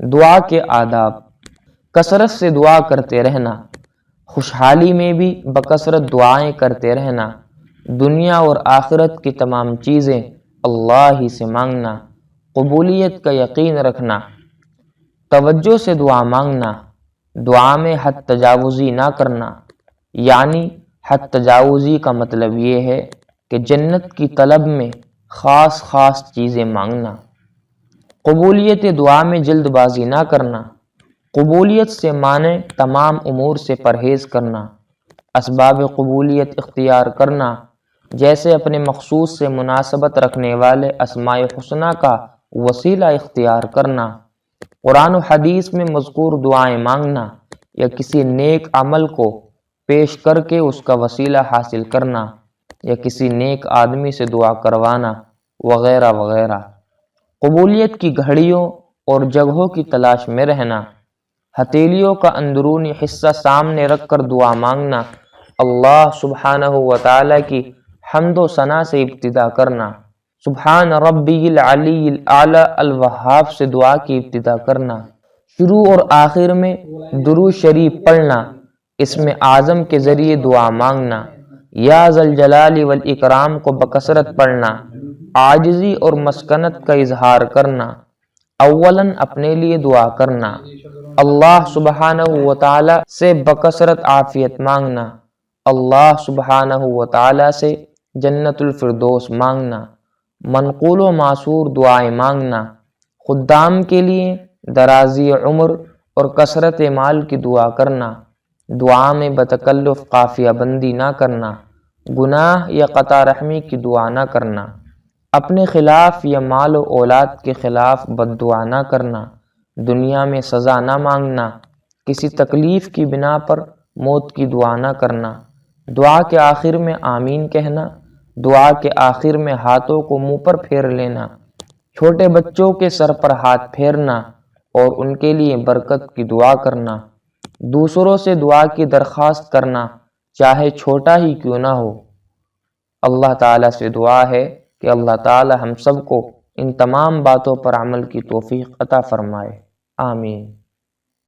دعا کے آداب: کثرت سے دعا کرتے رہنا، خوشحالی میں بھی بکثرت دعائیں کرتے رہنا، دنیا اور آخرت کی تمام چیزیں اللہ ہی سے مانگنا، قبولیت کا یقین رکھنا، توجہ سے دعا مانگنا، دعا میں حد تجاوزی نہ کرنا، یعنی حد تجاوزی کا مطلب یہ ہے کہ جنت کی طلب میں خاص چیزیں مانگنا، قبولیت دعا میں جلد بازی نہ کرنا، قبولیت سے معنی تمام امور سے پرہیز کرنا، اسباب قبولیت اختیار کرنا، جیسے اپنے مخصوص سے مناسبت رکھنے والے اسماء حسنہ کا وسیلہ اختیار کرنا، قرآن و حدیث میں مذکور دعائیں مانگنا یا کسی نیک عمل کو پیش کر کے اس کا وسیلہ حاصل کرنا یا کسی نیک آدمی سے دعا کروانا وغیرہ وغیرہ، قبولیت کی گھڑیوں اور جگہوں کی تلاش میں رہنا، ہتھیلیوں کا اندرونی حصہ سامنے رکھ کر دعا مانگنا، اللہ سبحانہ و تعالی کی حمد و ثنا سے ابتدا کرنا، سبحان ربی العلی الاعلی الوہاب سے دعا کی ابتدا کرنا، شروع اور آخر میں درود شریف پڑھنا، اسم اعظم کے ذریعے دعا مانگنا، یا ذوالجلال والاکرام کو بکثرت پڑھنا، عاجزی اور مسکنت کا اظہار کرنا، اولاً اپنے لیے دعا کرنا، اللہ سبحانہ و تعالی سے بکثرت عافیت مانگنا، اللہ سبحانہ و تعالی سے جنت الفردوس مانگنا، منقول و معصور دعائیں مانگنا، خدام کے لیے درازی عمر اور کثرت مال کی دعا کرنا، دعا میں بتکلف قافیہ بندی نہ کرنا، گناہ یا قطع رحمی کی دعا نہ کرنا، اپنے خلاف یا مال و اولاد کے خلاف بد دعا نہ کرنا، دنیا میں سزا نہ مانگنا، کسی تکلیف کی بنا پر موت کی دعا نہ کرنا، دعا کے آخر میں آمین کہنا، دعا کے آخر میں ہاتھوں کو منہ پر پھیر لینا، چھوٹے بچوں کے سر پر ہاتھ پھیرنا اور ان کے لیے برکت کی دعا کرنا، دوسروں سے دعا کی درخواست کرنا چاہے چھوٹا ہی کیوں نہ ہو۔ اللہ تعالیٰ سے دعا ہے کہ اللہ تعالیٰ ہم سب کو ان تمام باتوں پر عمل کی توفیق عطا فرمائے، آمین۔